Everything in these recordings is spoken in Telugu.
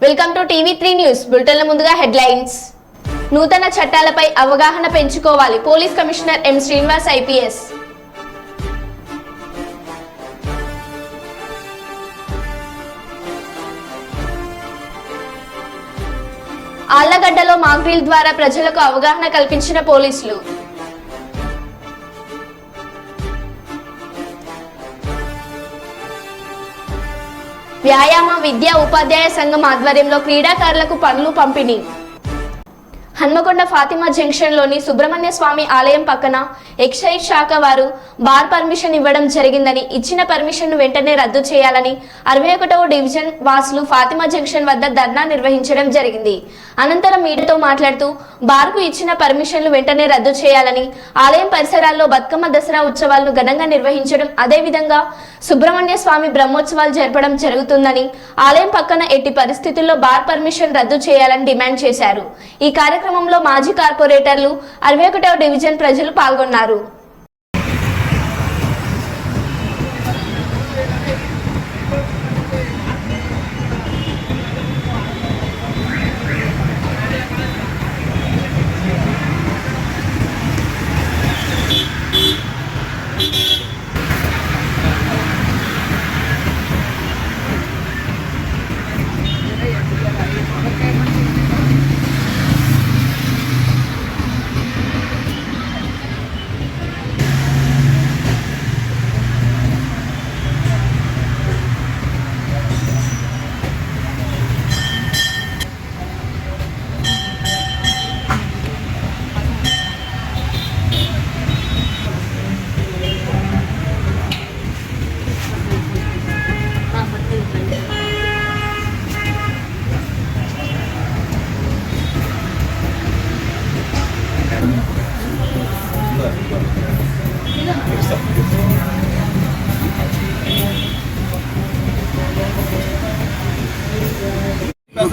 వెల్కమ్ టు టీవీ3 న్యూస్ బులెటిన్ల ముందుగా హెడ్లైన్స్. నూతన చట్టాలపై అవగాహన పెంచుకోవాలి. Police commissioner M Srinivas IPS. ఆళ్లగడ్డలో మాక్ డ్రిల్ ద్వారా ప్రజలకు అవగాహన కల్పించిన పోలీసులు. వ్యాయామ విద్యా ఉపాధ్యాయ సంఘం ఆధ్వర్యంలో క్రీడాకారులకు పనులు పంపిణీ. హన్మకొండ ఫాతిమా జంక్షన్ లోని సుబ్రహ్మణ్య స్వామి ఆలయం పక్కన ఎక్సైజ్ శాఖ వారు బార్ పర్మిషన్ ఇవ్వడం జరిగిందని, ఇచ్చిన పర్మిషన్ ను వెంటనే రద్దు చేయాలని 61వ డివిజన్ వాసులు ఫాతిమా జంక్షన్ వద్ద ధర్నా నిర్వహించడం జరిగింది. అనంతరం మీడియాతో మాట్లాడుతూ బార్ కు ఇచ్చిన పర్మిషన్లు వెంటనే రద్దు చేయాలని, ఆలయం పరిసరాల్లో బతుకమ్మ దసరా ఉత్సవాలను ఘనంగా నిర్వహించడం, అదేవిధంగా సుబ్రహ్మణ్య స్వామి బ్రహ్మోత్సవాలు జరపడం జరుగుతుందని, ఆలయం పక్కన ఎట్టి పరిస్థితుల్లో బార్ పర్మిషన్ రద్దు చేయాలని డిమాండ్ చేశారు. ఈ కార్యక్రమంలో మాజీ కార్పొరేటర్లు, 61వ డివిజన్ ప్రజలు పాల్గొన్నారు.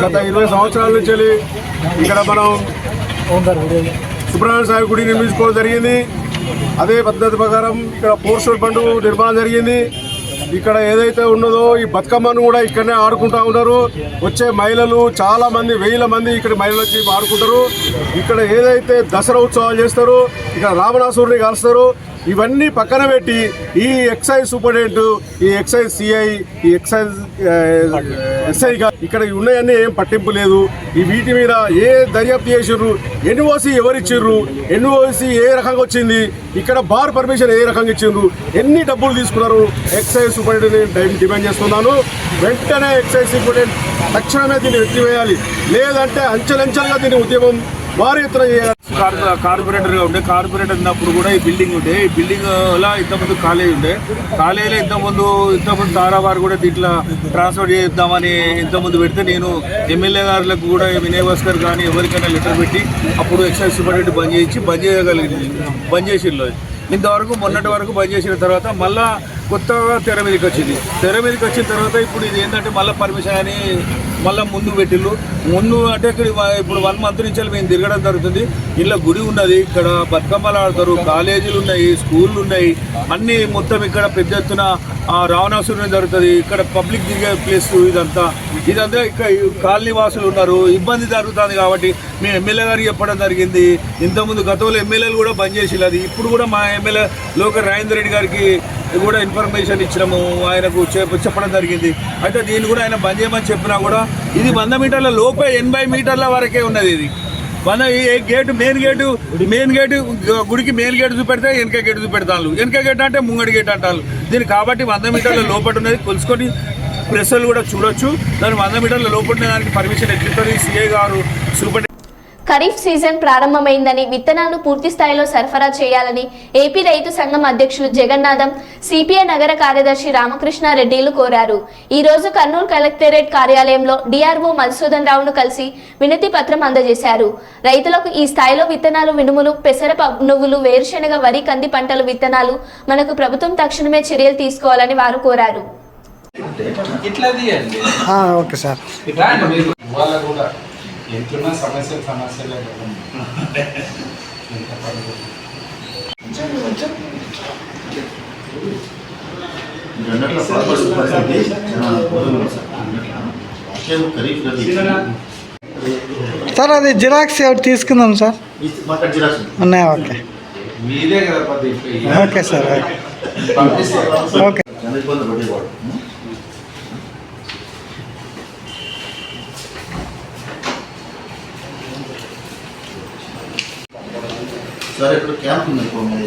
గత 20 సంవత్సరాల నుంచి ఇక్కడ మనం సుబ్రహ్మణ్య స్వామి గుడి నిర్మించుకోవడం జరిగింది. అదే పద్ధతి ప్రకారం ఇక్కడ పోర్షల్ బండు నిర్మాణం జరిగింది. ఇక్కడ ఏదైతే ఉన్నదో ఈ బతుకమ్మను కూడా ఇక్కడనే ఆడుకుంటూ ఉంటారు. వచ్చే మహిళలు చాలా మంది, వేల మంది ఇక్కడ మహిళలు వచ్చి ఆడుకుంటారు. ఇక్కడ ఏదైతే దసరా ఉత్సవాలు చేస్తారో, ఇక్కడ రావణాసురుని కాలుస్తారు. ఇవన్నీ పక్కన పెట్టి ఈ ఎక్సైజ్ సూపరింటెండెంట్, ఈ ఎక్సైజ్ సిఐ, ఈ ఎక్సైజ్ ఎస్ఐ ఇక్కడ ఉన్నాయన్నీ ఏం పట్టింపు లేదు. ఈ వీటి మీద ఏ దర్యాప్తు చేసిర్రు, ఎన్ఓసి ఎవరిచ్చిర్రు, ఎన్ఓసి ఏ రకంగా వచ్చింది, ఇక్కడ బార్ పర్మిషన్ ఏ రకంగా ఇచ్చిండ్రు, ఎన్ని డబ్బులు తీసుకున్నారు. ఎక్సైజ్ సూపరింటెండెంట్ డిమాండ్ చేస్తున్నాను. వెంటనే ఎక్సైజ్ సూపరింటెండెంట్ తక్షణమే దీన్ని ఎత్తివేయాలి. లేదంటే అంచెలంచెలుగా దీన్ని ఉద్యమం భారీ ఎత్తున చేయాలి. కార్పొరేటర్గా ఉండే, కార్పొరేటర్ ఉన్నప్పుడు కూడా ఈ బిల్డింగ్ ఉండే, ఈ బిల్డింగ్లో ఇంతకుముందు కాలేజీ ఉండే, కాలేజీలో ఇంతకుముందు తారావారు కూడా దీంట్లో ట్రాన్స్ఫర్ చేద్దామని ఇంతకుముందు పెడితే నేను ఎమ్మెల్యే గారులకు కూడా వినయ్ భాస్కర్ కానీ ఎవరికైనా లెటర్ పెట్టి అప్పుడు ఎక్సైజ్ సూపరింటెండెంట్ బంద్ చేసిర్రు. ఇంతవరకు మొన్నటి వరకు బంద్ చేసిన తర్వాత మళ్ళా కొత్తగా తెర మీదకి వచ్చిన తర్వాత ఇప్పుడు ఇది ఏంటంటే మళ్ళీ పర్మిషన్ అని మళ్ళీ ముందు పెట్టిళ్ళు. ముందు అంటే ఇప్పుడు 1 మంత్ నుంచి మేము తిరగడం జరుగుతుంది. ఇలా గుడి ఉన్నది, ఇక్కడ బతుకమ్మలు ఆడతారు, కాలేజీలు ఉన్నాయి, స్కూళ్ళు ఉన్నాయి, అన్నీ మొత్తం ఇక్కడ పెద్ద ఎత్తున రావణాసురుని జరుగుతుంది. ఇక్కడ పబ్లిక్ తిరిగే ప్లేస్ ఇదంతా ఇక్కడ కాలనీ వాసులు ఉన్నారు, ఇబ్బంది జరుగుతుంది. కాబట్టి మేము ఎమ్మెల్యే గారికి చెప్పడం జరిగింది. ఇంతకుముందు గతంలో ఎమ్మెల్యేలు కూడా బంద్ చేసి అది ఇప్పుడు కూడా మా ఎమ్మెల్యే లోకల్ రాజేందర్ రెడ్డి గారికి కూడా ఇన్ఫర్మేషన్ ఇచ్చినాము, ఆయనకు చెప్పడం జరిగింది. అయితే దీన్ని కూడా ఆయన బంద్ చేయమని చెప్పినా కూడా ఇది 100 మీటర్ల లోపే 80 మీటర్ల వరకే ఉన్నది. ఇది మన ఈ గేటు మెయిన్ గేటు గుడికి మెయిన్ గేటు చూపెడితే వెనక గేటు చూపెడతాను. వెనక గేట్ అంటే ముంగడి గేట్ అంటారు దీన్ని. కాబట్టి 100 మీటర్ల లోపల ఉన్నది కొలుసుకొని ప్రెస్లు కూడా చూడొచ్చు. దాన్ని 100 మీటర్ల లోపల దానికి పర్మిషన్ ఎట్లుంటుంది. సిఐ గారు సూపర్. ఖరీఫ్ సీజన్ ప్రారంభమైందని, విత్తనాలు పూర్తి స్థాయిలో సరఫరా చేయాలని ఏపీ రైతు సంఘం అధ్యక్షులు జగన్నాథం, సిపిఐ నగర కార్యదర్శి రామకృష్ణారెడ్డిలు కోరారు. ఈ రోజు కర్నూలు కలెక్టరేట్ కార్యాలయంలో డిఆర్ఓ మధుసూదన్ రావును కలిసి వినతి పత్రం అందజేశారు. రైతులకు ఈ స్థాయిలో విత్తనాలు, మినుములు, పెసర నువ్వులు, వేరుశెనగ, వరి, కంది పంటల విత్తనాలు మనకు ప్రభుత్వం తక్షణమే చర్యలు తీసుకోవాలని వారు కోరారు. Okay sir. ఎంతున్నా సమస్యలే సార్ అది జిరాక్స్ ఒకటి తీసుకుందాం సార్. ఉన్నాయా? ఓకే మీదే కదా ఓకే సార్ ఓకే. సార్ ఇప్పుడు క్యాంప్ ఉంది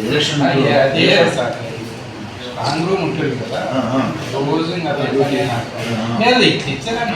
ఎలక్షన్ స్ట్రాంగ్ రూమ్ ఉంటుంది కదా రోజు ఇచ్చారని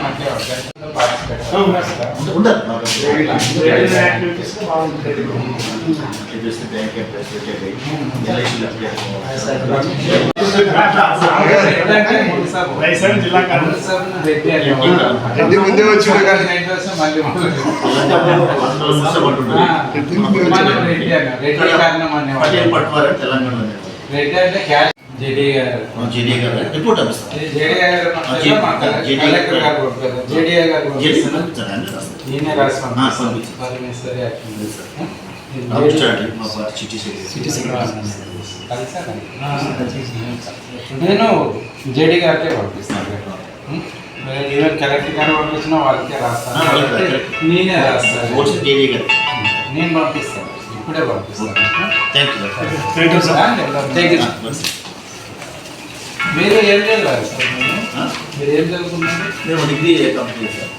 రిపోర్ట్ నేను జేడీ గారికే పంపిస్తాను. ఈవెన్ కలెక్టర్ గారు పంపించిన వాళ్ళకే రాస్తాను. నేనే రాస్తాను. నేను పంపిస్తాను. ఇప్పుడే పంపిస్తాను. మీరు ఏం చదివారు సార్? మీరు ఏం చదువుకున్నారు? Degree complete sir.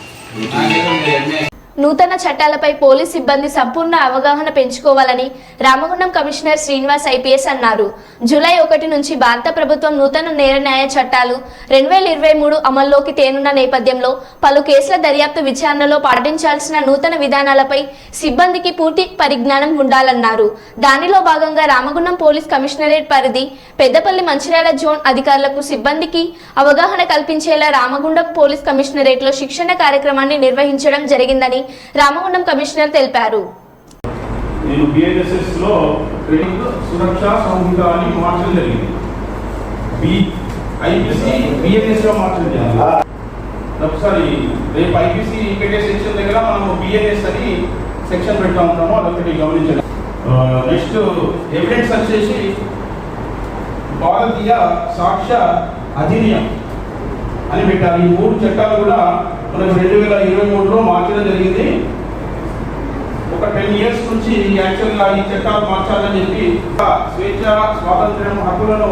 నూతన చట్టాలపై పోలీస్ సిబ్బంది సంపూర్ణ అవగాహన పెంచుకోవాలని రామగుండం కమిషనర్ శ్రీనివాస్ ఐపీఎస్ అన్నారు. జూలై 1 నుంచి భారత ప్రభుత్వం నూతన నేర న్యాయ చట్టాలు 2023 అమల్లోకి తేనున్న నేపథ్యంలో పలు కేసుల దర్యాప్తు విచారణలో పాటించాల్సిన నూతన విధానాలపై సిబ్బందికి పూర్తి పరిజ్ఞానం ఉండాలన్నారు. దానిలో భాగంగా రామగుండం పోలీస్ కమిషనరేట్ పరిధి పెద్దపల్లి మంచిర్యాల జోన్ అధికారులకు సిబ్బందికి అవగాహన కల్పించేలా రామగుండం పోలీస్ కమిషనరేట్లో శిక్షణ కార్యక్రమాన్ని నిర్వహించడం జరిగిందని రామగుండం కమిషనర్ తెలిపారు. నేను బిఎన్ఎస్ఎస్ లో ట్రైనింగ్ సురక్ష సంహిత అని మార్చడం జరిగింది. ఐపీసీ బిఎన్ఎస్ లో మార్చడం జరిగింది. ఒకసారి రేపు ఐపీసీ పెట్టే సెక్షన్ దగ్గర మనము బిఎన్ఎస్ అని సెక్షన్ పెడతా ఉంటాము. అదొకటి గమనించండి. నెక్స్ట్ ఎవిడెన్స్ వచ్చేసి భారతీయ సాక్ష్య అధినియం అని పెట్టాలి. ఈ 3 చట్టాలు కూడా మనకు 2023లో మార్చడం జరిగింది. ఒక 10 years నుంచి యాక్చువల్గా ఈ చట్టాలు మార్చాలని చెప్పి స్వేచ్ఛ స్వాతంత్ర్యం హక్కులను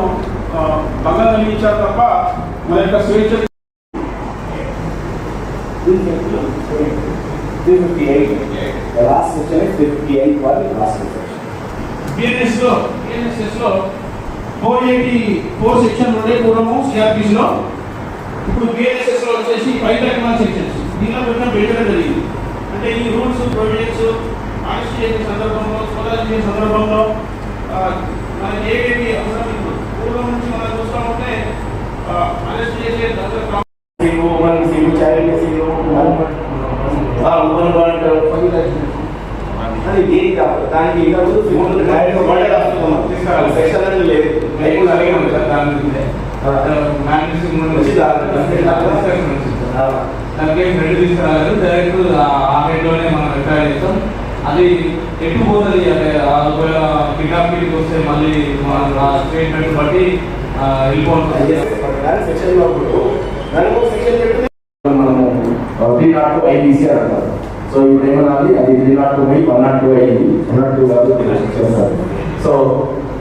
భంగం కలిగించారు తప్ప మన యొక్క స్వేచ్ఛ బిఎన్ఎస్ఎస్లో 484 సెక్షన్ ఉండే పూర్వము సిఆర్పిసిలో. ఇప్పుడు బిఎన్ఎస్ఎస్ లో వచ్చేసి 531 సెక్షన్స్ దీనిలో పెట్టడం పెట్టడం జరిగింది. అంటే ఈ రూల్స్ ప్రొవిజన్స్ అరెస్ట్ చేసే సందర్భంలో సోదాలు చేసే సందర్భంలో మనకి ఏవేవి అవసరం పూర్వం నుంచి మనం చూస్తూ ఉంటే అరెస్ట్ చేసే దానికి దానికి రెండు తీసుకురాలేదు. డైరెక్ట్ ఆ రేట్లోనే మనం రిటైర్ చేస్తాం. అది ఎటు పోతుంది అంటే ఒకవేళ కిడ్నాపింగ్కి వస్తే మళ్ళీ మన స్టేట్మెంట్ బట్టి వెళ్ళిపోతుంది. మనము 302 ఐపీసీ అంటారు. సో ఇప్పుడు ఏమన్నది అది 302 102 అయింది. 102 కాదు చేస్తారు. సో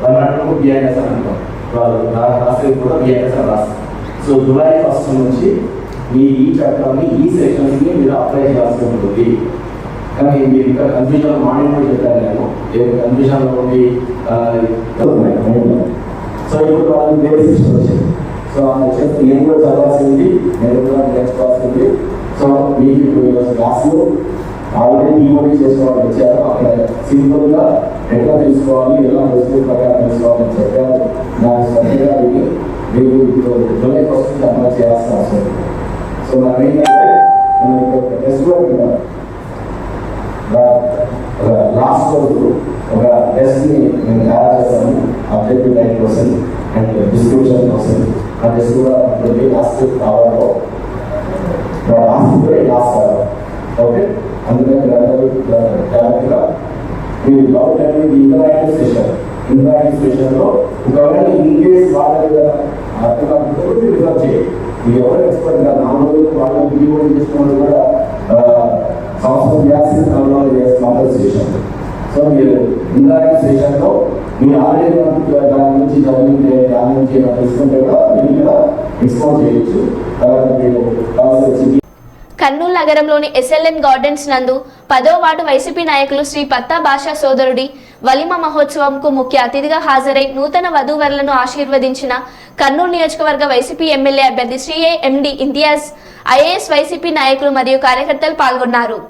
102 బిఎన్ఎస్ అంటాం. వాళ్ళు రాసేది కూడా బిఎన్ఎస్ అని రాస్తారు. సో జూలై 1 నుంచి మీరు ఈ చట్టాన్ని ఈ సెక్షన్స్ని మీరు అప్లై చేయాల్సి ఉంటుంది. కానీ మీరు ఇంకా కన్ఫ్యూజన్ మార్నింగ్ కూడా చెప్పాను నేను. కన్ఫ్యూజన్లో ఉండి సో ఇప్పుడు వాళ్ళకి వేరే సిస్టమ్ వచ్చింది. సో ఆ సెక్షన్స్ నేను కూడా చదవాల్సింది, నేను కూడా నేర్చుకోవాల్సింది. సో మీకు ఇప్పుడు క్లాస్లో ఆల్రెడీ ఈమోడీ చేసిన వాళ్ళు వచ్చారు. అక్కడ సింపుల్గా ఎట్లా తీసుకోవాలి, ఎలా వస్తువు ప్రకారం తీసుకోవాలని చెప్పారు. దాని శ్రద్ధగా మీరు జూలై 1 నుంచి అమలు చేయాల్సిన అవసరం. సో మనం ఏంటంటే మనం ఇక్కడ టెస్ట్ కూడా పెట్టాం. లాస్ట్ వరకు ఒక టెస్ట్ని మేము తయారు చేస్తాము. అబ్జెక్టివ్ టైప్ కోసం అండ్ డిస్క్రిప్షన్ కోసం ఆ టెస్ట్ కూడా ఉంటుంది. లాస్ట్ కావాలో లాస్ట్ ఓకే. అందుకని జాగ్రత్తగా మీరు డౌట్ అనేది ఇంటరాక్టివ్ సెషన్లో ఒకవేళ ఇన్ కేస్ వాళ్ళ అర్థం కాకపోతే రిజర్వ్ చేయండి. మీరు ఎవరు ఎక్స్పర్ట్ కాదు, 4 రోజులు వాళ్ళు బిల్లు చేసుకున్నది కూడా సంవత్సరం చేయాల్సిన కాలంలో కాంపన్సేషన్. సో మీరు ఇండైరెక్ట్ సెషన్లో మీరు ఆల్రెడీ దాని నుంచి చదివితే దాని నుంచి తెలుసుకుంటే కూడా మీరు కూడా ఎక్స్పోర్ట్ చేయొచ్చు. తర్వాత మీరు కావాల్సి కర్నూలు నగరంలోని SLN గార్డెన్స్ నందు 10వ వార్డు వైసీపీ నాయకులు శ్రీ పత్తా భాషా సోదరుడి వలిమ మహోత్సవంకు ముఖ్య అతిథిగా హాజరై నూతన వధూవరులను ఆశీర్వదించిన కర్నూలు నియోజకవర్గ వైసీపీ ఎమ్మెల్యే అభ్యర్థి శ్రీ MD ఇంతియాజ్, IAS వైసీపీ నాయకులు మరియు కార్యకర్తలు పాల్గొన్నారు.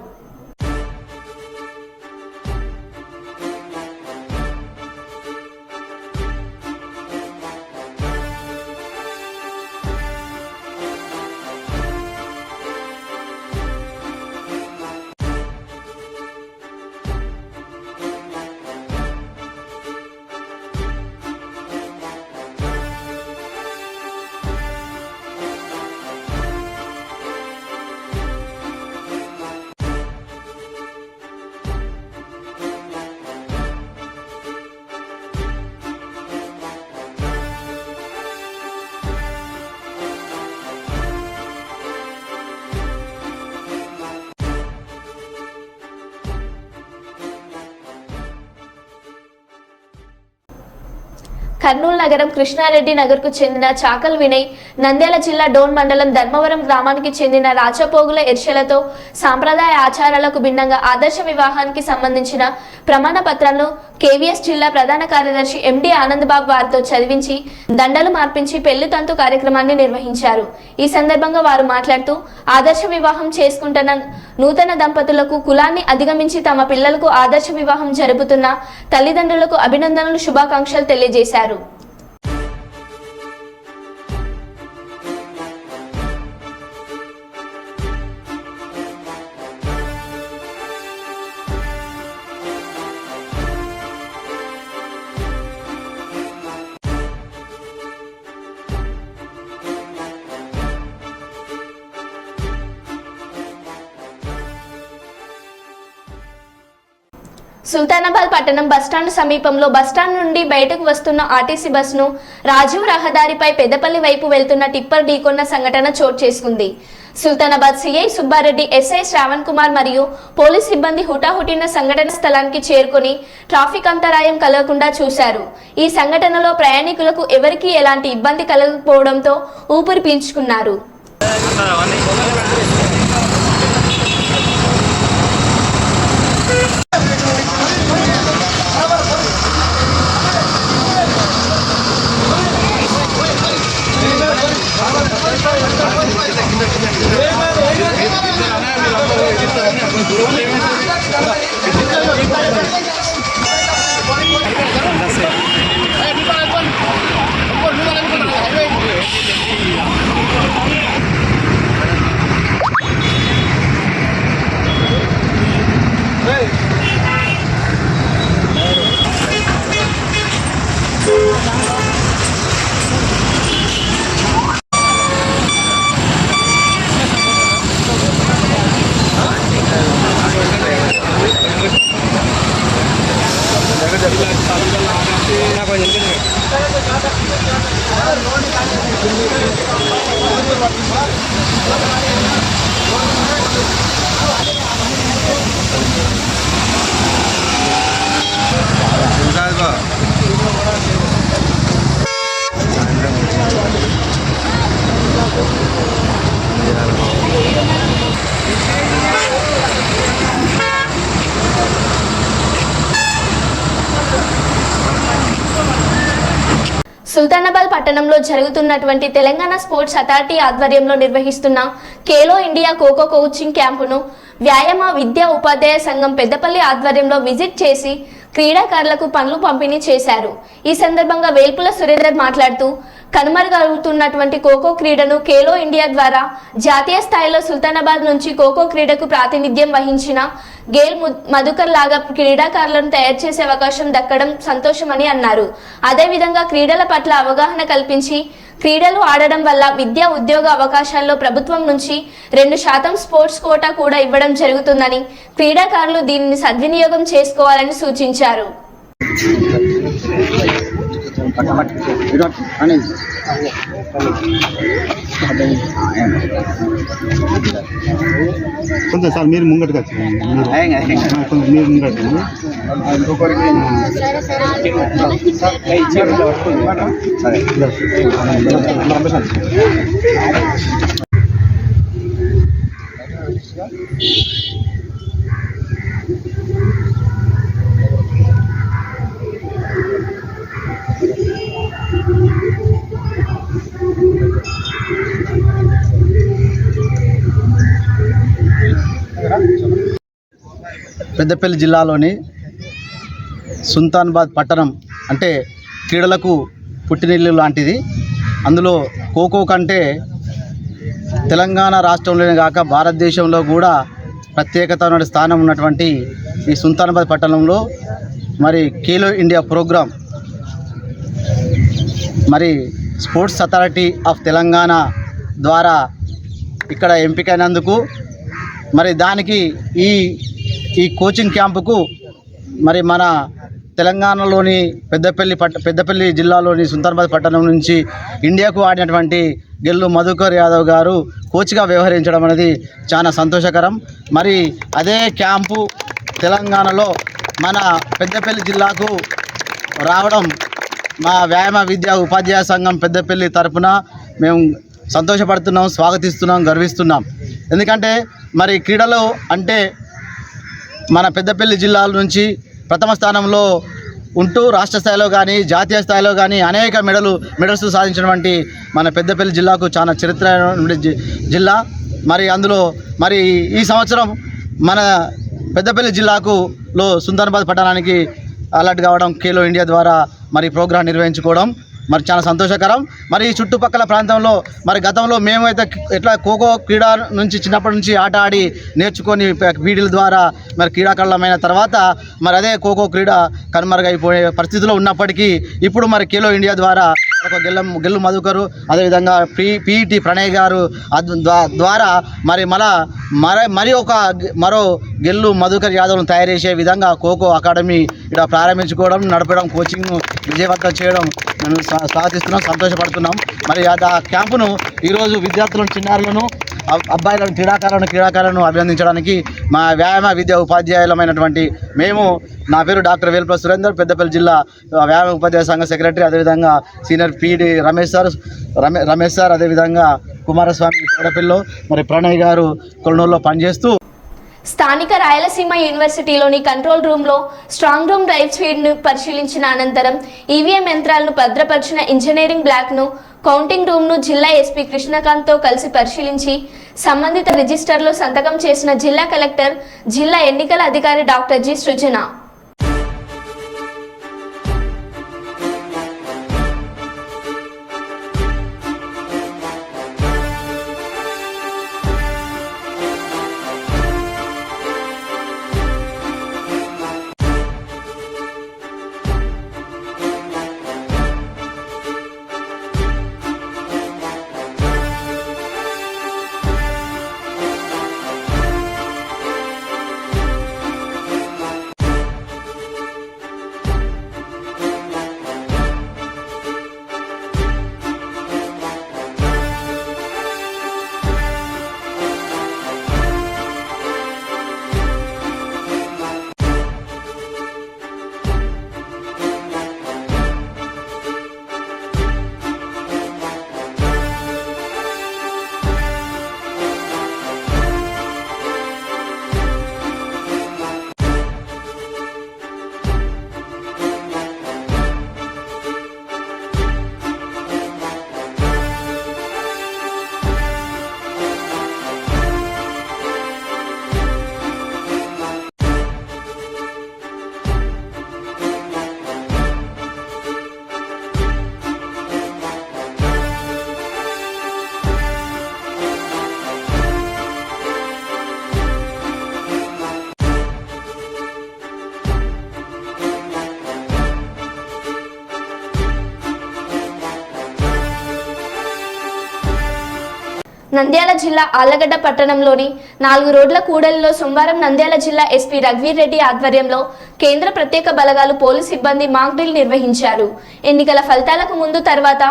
కర్నూలు నగరం కృష్ణారెడ్డి నగర్కు చెందిన చాకల్ వినయ్, నంద్యాల జిల్లా డోన్ మండలం ధర్మవరం గ్రామానికి చెందిన రాచపోగుల ఎర్షలతో సాంప్రదాయ ఆచారాలకు భిన్నంగా ఆదర్శ వివాహానికి సంబంధించిన ప్రమాణ పత్రాలను KVS జిల్లా ప్రధాన కార్యదర్శి MD ఆనంద్ బాబు వారితో చదివించి దండలు మార్పించి పెళ్లి తంతు కార్యక్రమాన్ని నిర్వహించారు. ఈ సందర్భంగా వారు మాట్లాడుతూ ఆదర్శ వివాహం చేసుకుంటున్న నూతన దంపతులకు కులాన్ని అధిగమించి తమ పిల్లలకు ఆదర్శ వివాహం జరుపుతున్న తల్లిదండ్రులకు అభినందనలు, శుభాకాంక్షలు తెలియజేశారు. సుల్తానాబాద్ పట్టణం బస్టాండ్ సమీపంలో బస్టాండ్ నుండి బయటకు వస్తున్న RTC బస్సును రాజీవ్ రహదారిపై పెద్దపల్లి వైపు వెళ్తున్న టిప్పర్ ఢీకొన్న సంఘటన చోటు చేసుకుంది. సుల్తానాబాద్ CI సుబ్బారెడ్డి, SI శ్రావణ్ కుమార్ మరియు పోలీస్ సిబ్బంది హుటాహుటిన సంఘటన స్థలానికి చేరుకొని ట్రాఫిక్ అంతరాయం కలగకుండా చూశారు. ఈ సంఘటనలో ప్రయాణికులకు ఎవరికీ ఎలాంటి ఇబ్బంది కలగకపోవడంతో ఊపిరి పీల్చుకున్నారు. సుల్తానాబాద్ పట్టణంలో జరుగుతున్నటువంటి తెలంగాణ స్పోర్ట్స్ అథారిటీ ఆధ్వర్యంలో నిర్వహిస్తున్న ఖేలో ఇండియా ఖోఖో కోచింగ్ క్యాంపును వ్యాయామ విద్యా ఉపాధ్యాయ సంఘం పెద్దపల్లి ఆధ్వర్యంలో విజిట్ చేసి క్రీడాకారులకు పనులు పంపిణీ చేశారు. ఈ సందర్భంగా వేల్పుల సురేందర్ మాట్లాడుతూ కనుమరుగవుతున్నటువంటి ఖోఖో క్రీడను ఖేలో ఇండియా ద్వారా జాతీయ స్థాయిలో సుల్తానాబాద్ నుంచి ఖోఖో క్రీడకు ప్రాతినిధ్యం వహించిన గేల్ మధుకర్ లాగా క్రీడాకారులను తయారు చేసే అవకాశం దక్కడం సంతోషమని అన్నారు. అదేవిధంగా క్రీడల పట్ల అవగాహన కల్పించి క్రీడలు ఆడడం వల్ల విద్యా ఉద్యోగ అవకాశాల్లో ప్రభుత్వం నుంచి 2% స్పోర్ట్స్ కోటా కూడా ఇవ్వడం జరుగుతుందని, క్రీడాకారులు దీనిని సద్వినియోగం చేసుకోవాలని సూచించారు. కొంచెం సార్ మీరు ముంగట్టుగా మీరు ముంగట్టు పెద్దపల్లి జిల్లాలోని సుల్తానాబాద్ పట్టణం అంటే క్రీడలకు పుట్టినిల్లు లాంటిది. అందులో ఖోఖో కంటే తెలంగాణ రాష్ట్రంలోనే కాక భారతదేశంలో కూడా ప్రత్యేకతమైన స్థానం ఉన్నటువంటి ఈ సుల్తానాబాద్ పట్టణంలో మరి ఖేలో ఇండియా ప్రోగ్రాం మరి స్పోర్ట్స్ అథారిటీ ఆఫ్ తెలంగాణ ద్వారా ఇక్కడ ఎంపికైనందుకు మరి దానికి ఈ కోచింగ్ క్యాంపుకు మరి మన తెలంగాణలోని పెద్దపల్లి జిల్లాలోని సుల్తానాబాద్ పట్టణం నుంచి ఇండియాకు ఆడినటువంటి గెల్లు మధుకర్ యాదవ్ గారు కోచ్గా వ్యవహరించడం అనేది చాలా సంతోషకరం. మరి అదే క్యాంపు తెలంగాణలో మన పెద్దపల్లి జిల్లాకు రావడం మా వ్యాయామ విద్యా ఉపాధ్యాయ సంఘం పెద్దపల్లి తరపున మేము సంతోషపడుతున్నాం, స్వాగతిస్తున్నాం, గర్విస్తున్నాం. ఎందుకంటే మరి క్రీడలు అంటే మన పెద్దపల్లి జిల్లాల నుంచి ప్రథమ స్థానంలో ఉంటూ రాష్ట్ర స్థాయిలో కానీ జాతీయ స్థాయిలో కానీ అనేక మెడల్స్ సాధించినటువంటి మన పెద్దపల్లి జిల్లాకు చాలా చరిత్ర జిల్లా. మరి అందులో మరి ఈ సంవత్సరం మన పెద్దపల్లి జిల్లాలో సుల్తానాబాద్ పట్టణానికి అలర్ట్ కావడం ఖేలో ఇండియా ద్వారా మరి ప్రోగ్రాం నిర్వహించుకోవడం మరి చాలా సంతోషకరం. మరి ఈ చుట్టుపక్కల ప్రాంతంలో మరి గతంలో మేమైతే ఎట్లా ఖోఖో క్రీడ నుంచి చిన్నప్పటి నుంచి ఆట ఆడి నేర్చుకొని వీడిల ద్వారా మరి క్రీడాకారులమైన తర్వాత మరి అదే ఖోఖో క్రీడ కనుమరుగైపోయే పరిస్థితిలో ఉన్నప్పటికీ ఇప్పుడు మరి ఖేలో ఇండియా ద్వారా ఒక గెల్లు మధుకరు అదేవిధంగా పిఈటి ప్రణయ్ గారు ద్వారా మరో గెల్లు మధుకర్ యాదవ్ను తయారు చేసే విధంగా ఖోఖో అకాడమీ ఇక్కడ ప్రారంభించుకోవడం, నడపడం, కోచింగ్ విజయవంతం చేయడం మేము స్వాగతిస్తున్నాం, సంతోషపడుతున్నాం. మరి ఆ క్యాంపును ఈరోజు విద్యార్థులను, చిన్నారులను, అబ్బాయిలను, క్రీడాకారులను అభినందించడానికి మా వ్యాయామ విద్యా ఉపాధ్యాయులమైనటువంటి మేము, నా పేరు డాక్టర్ వేల్పల సురేందర్, పెద్దపల్లి జిల్లా వ్యాయామ ఉపాధ్యాయ సంఘ సెక్రటరీ, అదేవిధంగా సీనియర్ పీఈడి రమేష్ సార్ అదేవిధంగా కుమారస్వామి తోడపల్లిలో, మరి ప్రణయ్ గారు కొలనూరులో పనిచేస్తూ స్థానిక రాయలసీమ యూనివర్సిటీలోని కంట్రోల్ రూమ్లో స్ట్రాంగ్ రూమ్ డ్రైవ్ స్పీడ్ను పరిశీలించిన అనంతరం ఈవీఎం యంత్రాలను భద్రపరిచిన ఇంజనీరింగ్ బ్లాక్ను, కౌంటింగ్ రూమ్ను జిల్లా ఎస్పీ కృష్ణకాంత్తో కలిసి పరిశీలించి సంబంధిత రిజిస్టర్లో సంతకం చేసిన జిల్లా కలెక్టర్, జిల్లా ఎన్నికల అధికారి డాక్టర్ జి సృజన. నంద్యాల జిల్లా ఆళ్లగడ్డ పట్టణంలోని 4 రోడ్ల కూడలిలో సోమవారం నంద్యాల జిల్లా ఎస్పీ రఘువీర్ రెడ్డి ఆధ్వర్యంలో కేంద్ర ప్రత్యేక బలగాలు పోలీస్ సిబ్బంది మాక్ డ్రిల్ నిర్వహించారు. ఎన్నికల ఫలితాలకు ముందు తర్వాత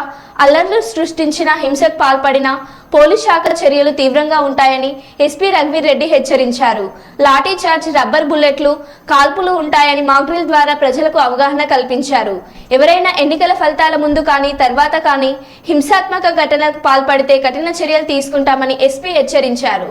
అల్లర్లు సృష్టించిన హింసకు పాల్పడిన పోలీస్ శాఖ చర్యలు తీవ్రంగా ఉంటాయని ఎస్పీ రఘువీర్ రెడ్డి హెచ్చరించారు. లాఠీ చార్జ్, రబ్బర్ బుల్లెట్లు, కాల్పులు ఉంటాయని మాక్ డ్రిల్ ద్వారా ప్రజలకు అవగాహన కల్పించారు. ఎవరైనా ఎన్నికల ఫలితాల ముందు కానీ తర్వాత కానీ హింసాత్మక ఘటనలకు పాల్పడితే కఠిన చర్యలు తీసుకుంటామని ఎస్పీ హెచ్చరించారు.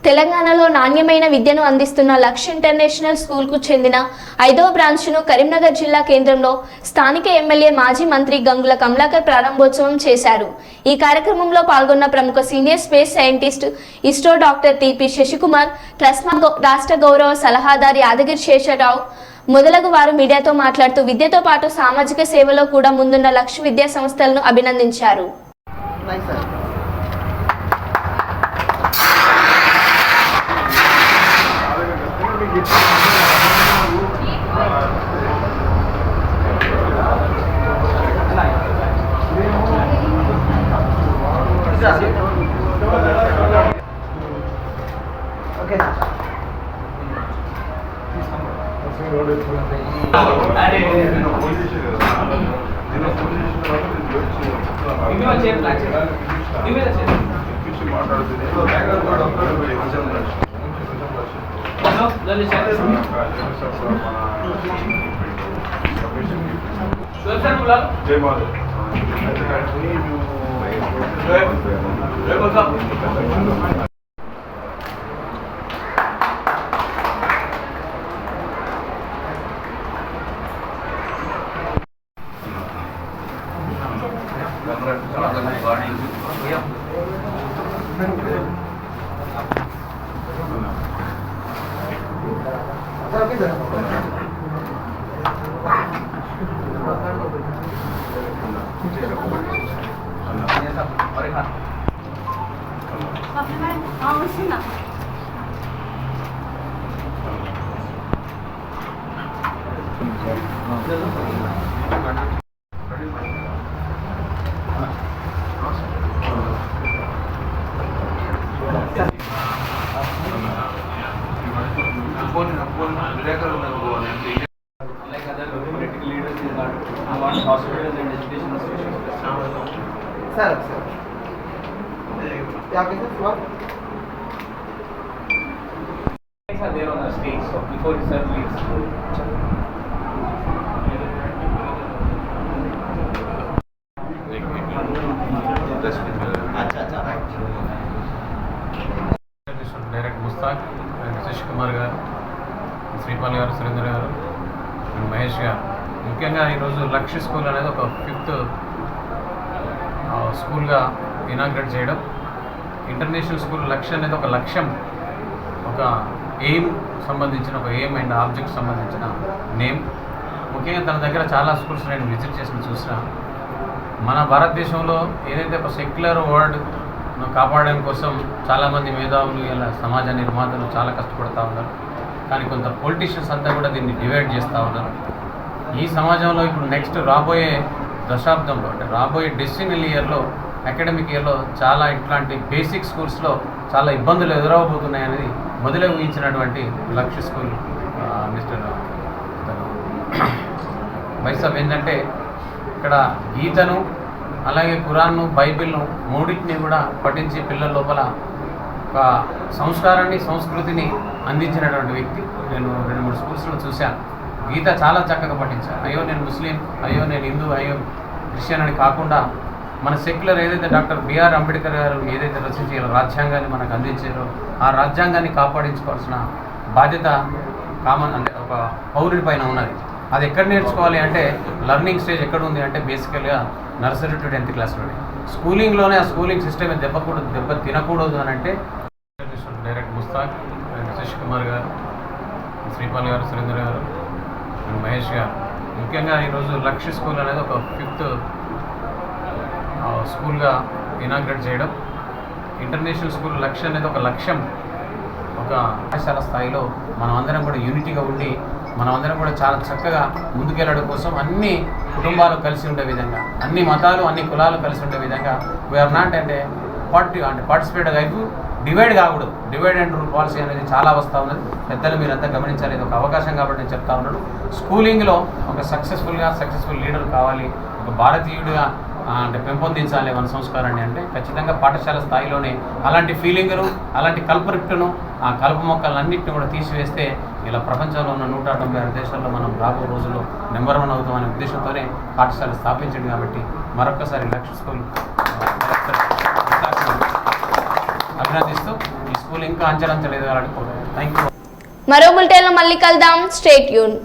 తెలంగాణలో నాణ్యమైన విద్యను అందిస్తున్న లక్ష్య ఇంటర్నేషనల్ స్కూల్కు చెందిన 5వ బ్రాంచ్ను కరీంనగర్ జిల్లా కేంద్రంలో స్థానిక ఎమ్మెల్యే మాజీ మంత్రి గంగుల కమలాకర్ ప్రారంభోత్సవం చేశారు. ఈ కార్యక్రమంలో పాల్గొన్న ప్రముఖ senior space scientist ISRO doctor TP Sasikumar, TRUSMA రాష్ట్ర గౌరవ సలహాదారు యాదగిరి శేషరావు మొదలగు వారు మీడియాతో మాట్లాడుతూ విద్యతో పాటు సామాజిక సేవలో కూడా ముందున్న లక్ష్య విద్యా సంస్థలను అభినందించారు. Like other political leaders in that, who want hospitals and education associations. Sir. Yeah, okay, sir. Are there on the stage, so before the sir leaves. Direct Mushtaq and Sasi Kumar గారు, శ్రీపాల్ గారు, సురేంద్ర గారు అండ్ మహేష్ గారు. ముఖ్యంగా ఈరోజు లక్ష్య స్కూల్ అనేది ఒక 5th స్కూల్గా ఇనాగ్రేట్ చేయడం. ఇంటర్నేషనల్ స్కూల్ లక్ష్య అనేది ఒక లక్ష్యం, ఒక ఎయిమ్ సంబంధించిన ఒక ఎయిమ్ అండ్ ఆబ్జెక్ట్ సంబంధించిన నేమ్. ముఖ్యంగా తన దగ్గర చాలా స్కూల్స్ నేను విజిట్ చేసిన చూసిన మన భారతదేశంలో ఏదైతే ఒక సెక్యులర్ వరల్డ్ కాపాడడం కోసం చాలామంది మేధావులు ఇలా సమాజ నిర్మాతలు చాలా కష్టపడుతూ ఉన్నారు. కానీ కొంత పొలిటీషియన్స్ అంతా కూడా దీన్ని డివైడ్ చేస్తూ ఉన్నారు. ఈ సమాజంలో ఇప్పుడు నెక్స్ట్ రాబోయే దశాబ్దంలో అంటే రాబోయే డెస్టినల్ ఇయర్లో అకాడమిక్ ఇయర్లో చాలా ఇట్లాంటి బేసిక్ స్కూల్స్లో చాలా ఇబ్బందులు ఎదురవబోతున్నాయనేది మొదలే ఊహించినటువంటి లక్ష్య స్కూల్ మిస్టర్ వైసాబ్ ఏంటంటే ఇక్కడ గీతను అలాగే ఖురాన్ను, బైబిల్ను మూడింటిని కూడా పఠించి పిల్లల లోపల ఒక సంస్కారాన్ని, సంస్కృతిని అందించినటువంటి వ్యక్తి. నేను 2-3 స్కూల్స్లో చూశాను. గీత చాలా చక్కగా పఠించాను. అయ్యో నేను ముస్లిం, అయ్యో నేను హిందూ, అయ్యో క్రిస్టియన్ అని కాకుండా మన సెక్యులర్ ఏదైతే డాక్టర్ బిఆర్ అంబేద్కర్ గారు ఏదైతే రచించి రాజ్యాంగాన్ని మనకు అందించారో ఆ రాజ్యాంగాన్ని కాపాడించుకోవాల్సిన బాధ్యత కామన్ అంటే ఒక పౌరుడి పైన ఉన్నది. అది ఎక్కడ నేర్చుకోవాలి అంటే లర్నింగ్ స్టేజ్ ఎక్కడ ఉంది అంటే బేసికల్గా నర్సరీ టు 10th క్లాస్లోనే స్కూలింగ్లోనే ఆ స్కూలింగ్ సిస్టమ్ దెబ్బ తినకూడదు అని అంటే డైరెక్ట్ ముస్తాక్ అండ్ శశి కుమార్ గారు, శ్రీపాల్ గారు, సురేంద్ర గారు అండ్ మహేష్ గారు. ముఖ్యంగా ఈరోజు లక్ష్య స్కూల్ అనేది ఒక 5th స్కూల్గా ఇనాగ్రేట్ చేయడం. ఇంటర్నేషనల్ స్కూల్ లక్ష్య అనేది ఒక లక్ష్యం, ఒక పాఠశాల స్థాయిలో మనం అందరం కూడా యూనిటీగా ఉండి మనమందరం కూడా చాలా చక్కగా ముందుకెళ్ళడం కోసం అన్ని కుటుంబాలు కలిసి ఉండే విధంగా, అన్ని మతాలు, అన్ని కులాలు కలిసి ఉండే విధంగా వీఆర్ నాట్ అంటే పార్టిసిపేట్ లైఫ్ డివైడ్ కాకూడదు. డివైడ్ అండ్ రూల్ పాలసీ అనేది చాలా వస్తూ ఉన్నది. పెద్దలు మీరంతా గమనించాలి. ఇది ఒక అవకాశం కాబట్టి నేను చెప్తా ఉన్నాను. స్కూలింగ్లో ఒక సక్సెస్ఫుల్ లీడర్ కావాలి, ఒక భారతీయుడిగా అంటే పెంపొందించాలి మన సంస్కారాన్ని అంటే ఖచ్చితంగా పాఠశాల స్థాయిలోనే అలాంటి ఫీలింగ్ను, అలాంటి కల్పరిట్టును, ఆ కలుపు మొక్కలన్నింటినీ కూడా తీసివేస్తే ఇలా ప్రపంచంలో ఉన్న 196 దేశాల్లో మనం రాబో రోజుల్లో నెంబర్ 1 అవుతామనే ఉద్దేశంతోనే పాఠశాల స్థాపించింది. కాబట్టి మరొక్కసారి లక్ష్య స్కూల్ అభినందిస్తూ ఈ స్కూల్ ఇంకా అంచెలంచెలు ఎదగాలని కోరుతున్నాను. Thank you. మరో బులెటిన్లో మళ్ళీ కలుద్దాం. Stay tune.